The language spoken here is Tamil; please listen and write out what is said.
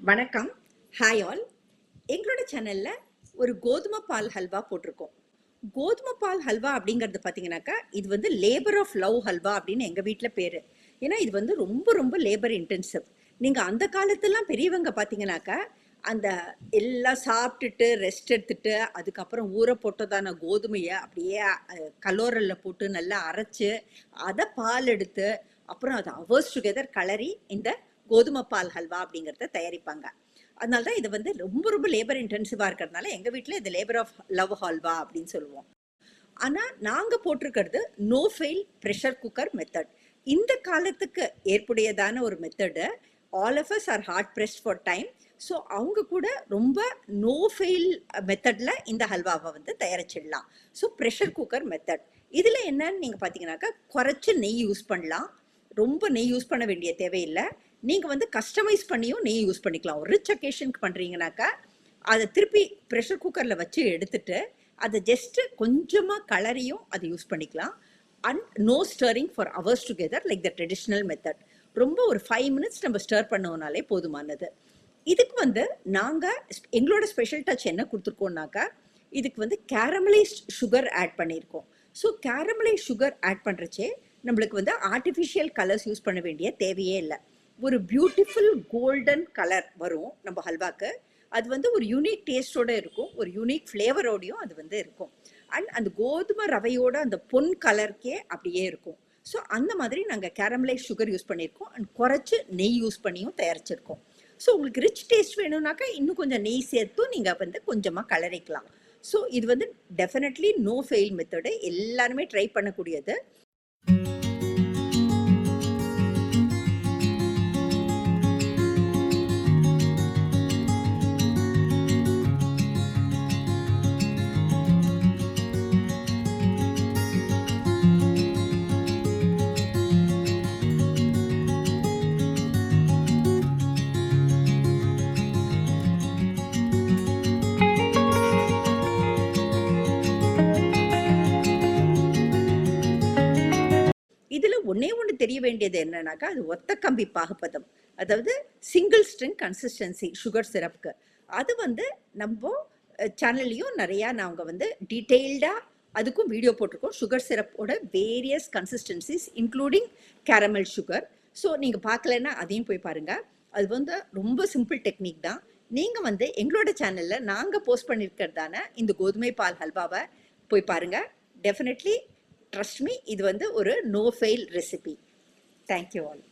வணக்கம். Hi all. எங்களோட சேனல்ல ஒரு கோதுமை பால் ஹல்வா போட்டிருக்கோம். கோதுமை பால் ஹல்வா அப்படிங்கிறது பார்த்தீங்கன்னாக்கா, இது வந்து லேபர் ஆஃப் லவ் ஹல்வா அப்படின்னு எங்க வீட்ல பேரு. ஏன்னா இது வந்து ரொம்ப ரொம்ப லேபர் இன்டென்சிவ். நீங்க அந்த காலத்துலாம் பெரியவங்க பார்த்தீங்கன்னாக்கா, அந்த எல்லாம் சாப்பிட்டுட்டு ரெஸ்ட் எடுத்துட்டு அதுக்கப்புறம் ஊற போட்டதான கோதுமையை அப்படியே கலோரல்ல போட்டு நல்லா அரைச்சு அதை பால் எடுத்து அப்புறம் அதை அவர்ஸ் டுகெதர் கலரி இந்த கோதுமை பால் ஹல்வா அப்படிங்கிறத தயாரிப்பாங்க. அதனால தான் இது வந்து ரொம்ப ரொம்ப லேபர் இன்டென்சிவா இருக்கிறதுனால எங்க வீட்டில் இது லேபர் ஆஃப் லவ் ஹல்வா அப்படின்னு சொல்லுவோம். ஆனா நாங்க போட்டிருக்கிறது no fail pressure cooker method. இந்த காலத்துக்கு ஏற்புடையதான ஒரு method. All of us are hard pressed for time. So அவங்க கூட ரொம்ப நோ ஃபெயில் மெத்தட்ல இந்த ஹல்வாவை வந்து தயாரிச்சிடலாம். So pressure cooker method. இதில் என்னன்னு நீங்கள் பார்த்தீங்கன்னாக்கா, குறைச்சி நெய் யூஸ் பண்ணலாம். ரொம்ப நெய் யூஸ் பண்ண வேண்டிய தேவையில்லை. நீங்கள் வந்து கஸ்டமைஸ் பண்ணியும் நெய் யூஸ் பண்ணிக்கலாம். ஒரு ரிச் அக்கேஷனுக்கு பண்ணுறீங்கனாக்கா அதை திருப்பி ப்ரெஷர் குக்கரில் வச்சு எடுத்துட்டு அதை ஜஸ்ட் கொஞ்சமாக கலரியும் அதை யூஸ் பண்ணிக்கலாம். And no stirring for hours together like the traditional method. ரொம்ப ஒரு 5 minutes நம்ம ஸ்டர் பண்ணோம்னாலே போதுமானது. இதுக்கு வந்து நாங்கள் எங்களோட ஸ்பெஷல் டச் என்ன கொடுத்துருக்கோம்னாக்கா, இதுக்கு வந்து கேரமலைஸ்ட் சுகர் ஆட் பண்ணியிருக்கோம். ஸோ கேரமலைஸ் சுகர் ஆட் பண்ணுறச்சே நம்மளுக்கு வந்து ஆர்டிஃபிஷியல் கலர்ஸ் யூஸ் பண்ண வேண்டிய தேவையே இல்லை. ஒரு பியூட்டிஃபுல் கோல்டன் கலர் வரும் நம்ம ஹல்வாக்கு. அது வந்து ஒரு யூனிக் டேஸ்டோட இருக்கும், ஒரு யூனிக் ஃப்ளேவரோடையும் அது வந்து இருக்கும். அண்ட் அந்த கோதுமை ரவையோட அந்த பொன் கலருக்கே அப்படியே இருக்கும். ஸோ அந்த மாதிரி நாங்கள் கேரமலைஸ் சுகர் யூஸ் பண்ணியிருக்கோம் அண்ட் குறைச்சி நெய் யூஸ் பண்ணியும் தயாரிச்சிருக்கோம். ஸோ உங்களுக்கு ரிச் டேஸ்ட் வேணும்னாக்கா இன்னும் கொஞ்சம் நெய் சேர்த்தும் நீங்கள் வந்து கொஞ்சமாக கலரிக்கலாம். ஸோ இது வந்து டெஃபினெட்லி நோ ஃபெயில் மெத்தடு, எல்லாருமே ட்ரை பண்ணக்கூடியது. இதில் ஒன்றே ஒன்று தெரிய வேண்டியது என்னன்னாக்கா, அது ஒத்த கம்பி பாகுபதம், அதாவது சிங்கிள் ஸ்ட்ரிங் கன்சிஸ்டன்சி சுகர் சிரப்புக்கு. அது வந்து நம்ம சேனல்லையும் நிறையா நாங்கள் வந்து டீட்டெயில்டாக அதுக்கும் வீடியோ போட்டிருக்கோம். சுகர் சிரப்போட various consistencies including caramel sugar. So நீங்கள் பார்க்கலன்னா அதையும் போய் பாருங்கள். அது வந்து ரொம்ப சிம்பிள் டெக்னிக் தான். நீங்கள் வந்து எங்களோட சேனலில் நாங்கள் போஸ்ட் பண்ணியிருக்கிறதான இந்த கோதுமை பால் ஹல்வாவை போய் பாருங்கள். டெஃபினெட்லி ட்ரஸ்ட் மீ, இது வந்து ஒரு no fail recipe. Thank you all.